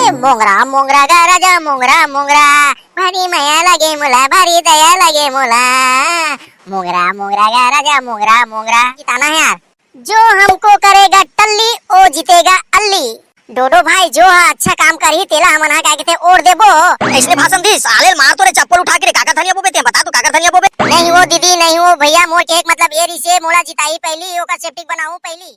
मोंगरा मोंगरा गा राजा मोंगरा मोंगरा भारी माया लगे मोला भारी दया लगे मोला मोंगरा मोंगरा गा राजा मोंगरा मोंगरा जिताना है यार। जो हमको करेगा टल्ली ओ जीतेगा अल्ली। डोडो भाई जो अच्छा काम करी तेला हमन हा काय कहते ओढ़ देबो। इसने भाषण दी साले मार तोरे चप्पल उठा के काका धनिया बोबे ते बता तू काका धनिया बोबे। नहीं वो दीदी नहीं वो भैया मोर के एक मतलब ये रिसे मोला जिताई पहली ओका सेफ्टी बनाऊं पहली।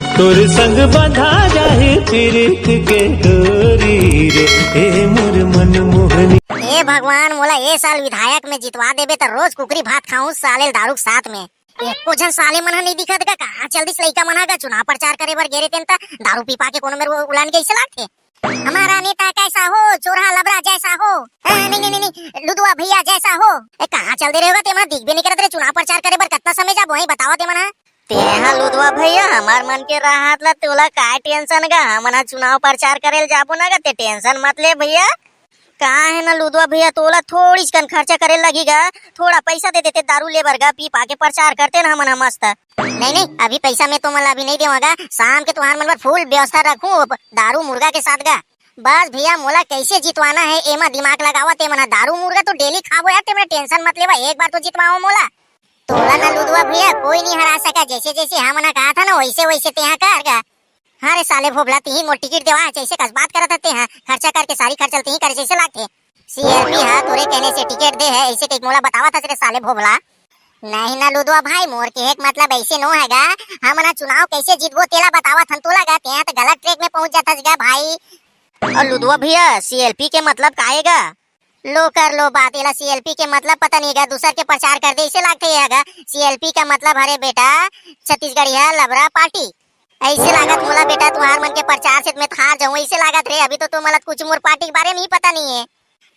तोर संग बंधा जाहे प्रीत के डोरी रे ए मोर मन मोहनी। हे भगवान मोला ये साल विधायक में जितवा देबे त रोज कुकरी भात खाऊं साले दारू के साथ में। एको जन साले मन नहीं दिखत का कहां चल दिस लइका मन का चुनाव प्रचार करे बर गेरे तेन त दारू पी पा के कोनो मेरे उलान के इसे लागथे। हमारा नेता कैसा हो चोरहा लबरा जैसा हो नहीं नहीं नहीं लुदुआ भैया जैसा हो। ए कहां चल दे रे होगा ते मन दिख भी नहीं करत रे चुनाव प्रचार करे बर कितना समय जा वही बतावा ते मन तेहा लुदवा भैया हमार मन के राहत ला तोला काय टेंशन गा हमना चुनाव प्रचार करेल जाबो ना गा ते टेंशन मत ले भैया। का है ना लुदवा भैया तोला थोड़ी कन खर्चा करे लगेगा थोड़ा पैसा दे देते दारू ले बरगा पी पाके प्रचार करते ना हमन मस्त। नहीं नहीं अभी पैसा में तो मला अभी नहीं देवागा शाम के तुम्हार मन पर फुल व्यवस्था रखूं दारू मुर्गा के साथ गा। बस भैया मोला कैसे जितवाना है एमा दिमाग लगावा ते मना दारू मुर्गा तो डेली खाबो यार ते टेंशन मत लेवा एक बार तो जितवाओ मोला। तोला ना लुदवा भैया कोई नहीं हरा सका जैसे जैसे हमन कहा था ना वैसे वैसे तेहा कर गा। हाँ रे साले भोबला तीन मोर टिकट देवा जैसे कस बात करत हते हैं खर्चा करके सारी खर्चल तीन करे जैसे लागथे। सीआरपी हा तोरे कहने से टिकट दे है ऐसे कई मोला बतावा था रे साले भोबला। नहीं ना लुदवा भाई मोर के एक मतलब ऐसे नो हैगा हमना चुनाव कैसे जीतबो तेला बतावा थन तोला गा ते त गलत ट्रैक में पहुंच जाता गा भाई। और लुदवा भैया सीएलपी के मतलब काएगा लो कर लो बात एला सीएलपी के मतलब पता नहीं गा दूसर के प्रचार कर दे इसे लागथे हैगा। सीएलपी का मतलब हरे बेटा छत्तीसगढ़िया लबरा पार्टी ऐसे लागत मोला बेटा तुम्हार मन के प्रचार से मैं हार जाऊं ऐसे लागत रे अभी तो मला कुछ मोर पार्टी के बारे में ही पता नहीं है।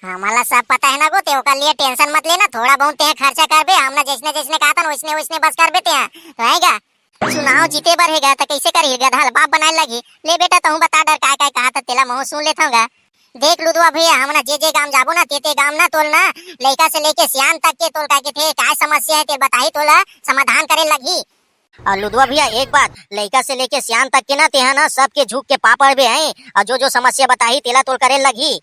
हमारा सब पता है ना गो ते ओका लिए टेंशन मत लेना थोड़ा बहुत ते खर्चा करबे हमना जैसने जैसने कहा था वैसने वैसने बस करबे ते रहेगा। चुनाव जीते बर हेगा त कैसे करेगा धाल बाप बनाए लगी ले बेटा तहु बता डर काय काय कहा था तेला महू सुन लेथाऊंगा। देख लुदवा भैया हमना जे गांव जाबो ना ते गांव ना तोल ना लइका से लेके सियान तक के तोल के थे काय समस्या है ते बताई तोला समाधान करे लगी। और लुदवा भैया एक बात लड़का से लेके सियान तक के ना तेहा ना सबके झुक के पापड़ भी हैं और जो समस्या बताई तेला तोल करे लगी।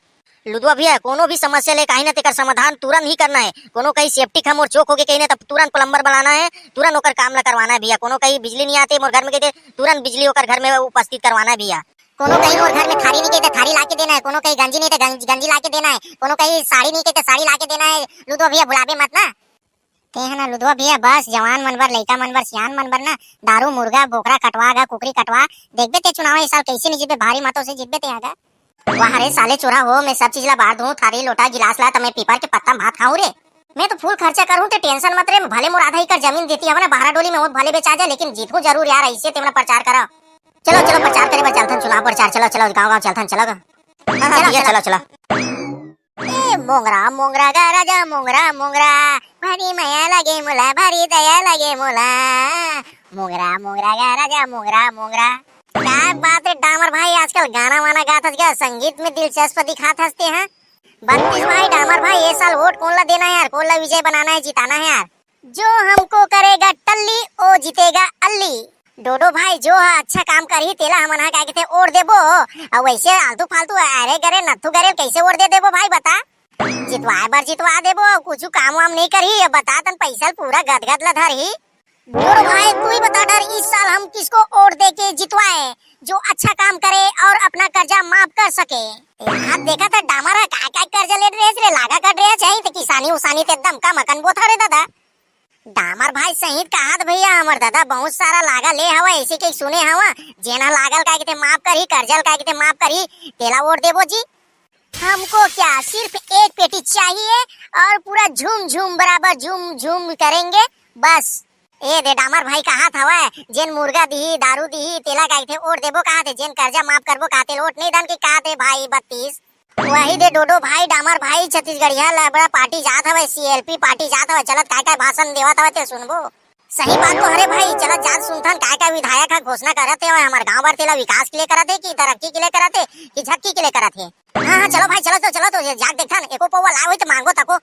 लुदवा भैया कोनो भी समस्या ले कहीं ना तेकर समाधान तुरंत ही करना है। कोनो कहीं सेफ्टी खम और चौक हो गए कहीं ना तब तुरंत प्लम्बर बनाना है तुरंत ओकर काम ला करवाना है भैया। कोनो कहीं बिजली नहीं आते मोर घर में कहते तुरंत बिजली ओकर घर में उपस्थित करवाना है भैया। कोनो कहीं और घर में थारी नहीं कहते थारी लाके देना है कोनो कहीं गंजी नहीं तो गंजी लाके देना है कोनो कहीं साड़ी नहीं कहते साड़ी लाके देना है। लुदवा भैया बुलाबे मत ना ते है ना लुदवा भैया बस जवान मन बर लइका मन बर सियान मन बर ना दारू मुर्गा बोकरा कटवा गा कुकरी कटवा देखबे ते चुनाव इस साल कैसे नहीं जीतबे भारी मतों से जीतबे ते आगा। वाह रे साले चोरा हो मैं सब चीज ला बाहर दूं थारी लोटा गिलास ला तमे पीपर के पत्ता भात खाऊं रे। मैं तो फुल खर्चा करूं ते टेंशन मत रे भले मोर आधा एकड़ जमीन देती है ना 12 डोली में वो भले बेचा जाए लेकिन जीतूं जरूर यार ऐसे तेमना प्रचार करो। चलो चलो प्रचार करे बर चलथन चुनाव प्रचार चलो चलो गांव-गांव चलथन चलो चलो चलो ए मोंगरा मोंगरा गा राजा मोंगरा मोंगरा भारी माया लगे मोला भारी दया लगे मोला मोंगरा मोंगरा गा राजा मोंगरा मोंगरा। क्या बात है डामर भाई आजकल गाना वाना गात हस क्या संगीत में दिलचस्प दिखात हंसते हैं। 32 भाई डामर भाई ये साल वोट कौन ला देना है यार कौन ला विजय बनाना है जिताना है यार। जो हमको करेगा टल्ली ओ जीतेगा अल्ली। डोडो भाई जो अच्छा काम करी तेला हमन हा काय कहते ओढ़ देबो और वैसे आलतू फालतू अरे गरे नथु गरे कैसे ओढ़ दे देबो भाई बता। जितवाए बार जितवा देबो कुछ काम वाम नहीं करी बता तन पैसा पूरा गदगद ला धरी। डोडो भाई तू ही बता डर इस साल हम किसको ओढ़ दे के जितवाए जो अच्छा काम करे और अपना कर्जा माफ कर सके। यार देखा था डामर है काय काय कर्जा ले रे लागा कर रे चाहिए तो किसानी उसानी ते एकदम का मकन बोथा रे दादा। डामर भाई सही कहा भैया हमर दादा बहुत सारा लागा ले हवा ऐसे के सुने हवा जेना लागल काय कहते माफ करी कर्जल काय कहते माफ करी तेला वोट देबो जी। हमको क्या सिर्फ एक पेटी चाहिए और पूरा झूम झूम बराबर झूम झूम करेंगे बस। ए दे डामर भाई कहा था जेन मुर्गा दी दारू दी तेला काय थे वोट देबो कहा थे जेन कर्जा माफ करबो कहा थे वोट नहीं दन के कहा थे भाई 32 वही दे डोडो भाई डामर भाई छत्तीसगढ़िया लबड़ा पार्टी जात हवे सीएलपी पार्टी जात हवे चलत काय काय भाषण देवत हवे ते सुनबो। सही बात तो हरे भाई चलत जात सुनथन काय काय विधायक घोषणा करत है हमार गांव भर तेला विकास के लिए करत है कि तरक्की के लिए करत है कि झक्की के लिए करत है। हां चलो भाई चलो तो जाग देखथन एको पौवा लाओ होय तो मांगो तको।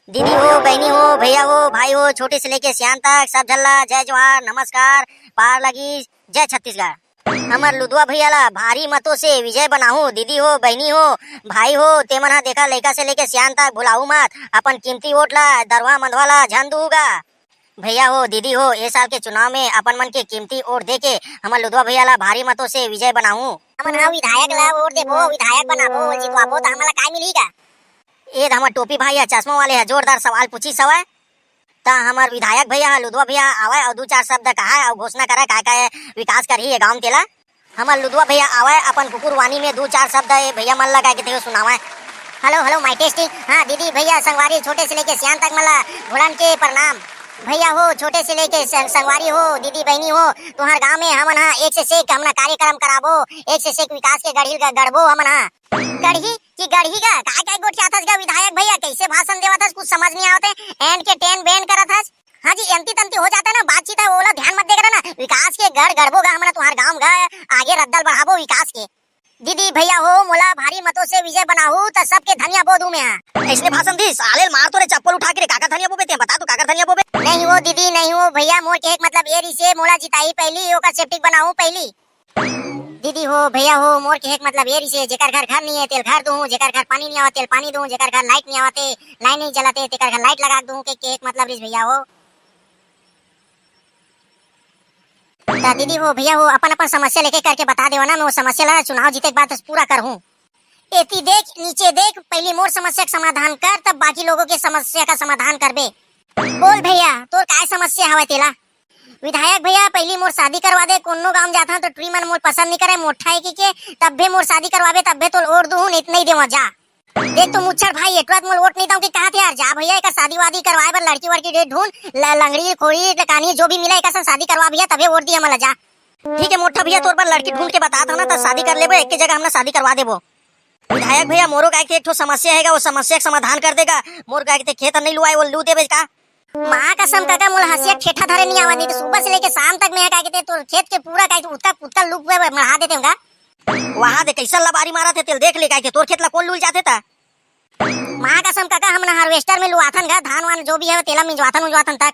दीदी हो बहनी हो भैया हो भाई हो छोटे से लेके सियान तक सब झल्ला जय जोहार नमस्कार पार लगी जय छत्तीसगढ़। हमार लुधवा भैया ला भारी मतों से विजय बनाऊ। दीदी हो, बहनी हो, भाई हो, तेमन हा देखा लइका से लेके सियान तक भुलाऊ मत। अपन कीमती वोट ला दरवा मंधवा ला झन दूगा। भैया हो, दीदी हो, ये साल के चुनाव में अपन मन के कीमती वोट दे के हमार लुधवा भैया ला भारी मतों से विजय बनाऊ। हमन हा विधायक ला वोट देबो, विधायक बनाबो, जितवाबो त हमला काय मिलीगा? ए हमर टोपी भाई है, चश्मा वाले है, जोरदार सवाल पूछी सवाय। ता हमार विधायक भैया है, लुधवा भैया आवे और दो चार शब्द कहा और घोषणा करे काय विकास करही है गांव तेला। हमार लुधवा भैया आवे अपन कुकुर वाणी में दो चार शब्द भैया मन लगा के सुनावे। Hello hello my tasty. हाँ दीदी भैया संगवारी छोटे से लेके सियान तक मला घोड़न के प्रणाम। भैया हो, छोटे से लेके संगवारी हो, दीदी बहनी हो, तुम्हार गांव में हमन हा एक से सेक हमना कार्यक्रम कराबो, एक से सेक विकास के गढ़ी गढ़बो। हमन हा गढ़ी की गढ़ी का काय गोट के आथस गा विधायक भैया, कैसे भाषण देवत हस, कुछ समझ नहीं आवत है। एंड के टेन बैन करत हस। हाँ जी, एंती तंती हो जाता है ना, बातचीत है वो ध्यान मत दे करा ना। विकास के गढ़बो गा हमन तुम्हार गांव गा आगे रद्दल बढ़ाबो विकास के। दीदी भैया हो, मोला भारी मतों से विजय बनाऊ त सबके धनिया बो दूं मैं। इसने भाषण दी साले मार तोरे चप्पल उठा के काका धनिया बोबे ते बता तू काका धनिया बोबे। नहीं हो दीदी, नहीं हो भैया, मोर के एक मतलब ये रिसे मोला जिताई पहली ओका सेप्टिक बनाऊ पहली। दीदी हो भैया हो, मोर के एक मतलब ये रिसे जेकर घर घर नहीं है तेल घर दूं, जेकर घर पानी नहीं आवत तेल पानी दूं, जेकर घर लाइट नहीं आवत लाइट नहीं जलाते तेकर घर लाइट लगा दूं के एक मतलब रिस भैया हो। ता दीदी हो भैया हो, अपन अपन समस्या लेके करके बता देवा ना, मैं वो समस्या ला चुनाव जीते के बाद पूरा करहूं। एती देख नीचे देख, पहली मोर समस्या का समाधान कर, तब बाकी लोगों के समस्या का समाधान करबे। बोल भैया तोर काय समस्या हवे तेला? विधायक भैया पहली मोर शादी करवा दे, कोनो गांव जाता तो ट्री मन मोर पसंद नहीं करे, मोठा है के तब भी मोर शादी करवाबे, तब भी तो और दूं इतना ही देवा जा। देख तो मुच्छर भाई एटवा मोर वोट नहीं दूं कि कहा थे यार, जा भैया एक शादी वादी करवाए बर लड़की वड़की डेट ढूंढ, लंगड़ी खोड़ी लकानी जो भी मिला एक शादी करवा भैया, तबे वोट दिया मला जा। ठीक है मोटा भैया, तोर पर लड़की ढूंढ के बता था ना तो शादी कर लेबो, एक की जगह हमने शादी करवा देबो। विधायक भैया मोरो काय के एक ठो समस्या हैगा, वो समस्या का समाधान कर देगा। मोर काय के खेत नहीं लुआए वो लू देबे का। माँ कसम काका मोल हंसिया ठेठा धरे नहीं आवा, नहीं तो सुबह से लेके शाम तक मैं काय के तो खेत के पूरा काय उत्ता पुत्ता लुक में मढ़ा देते होगा। वहां दे कैसा लबारी मारा थे तेल देख ले काय के तोर खेत ला कौन लुल जाते था। माँ कसम काका हम हार्वेस्टर में लुआथन गा, धान वान जो भी है तेला मिंजवाथन तक।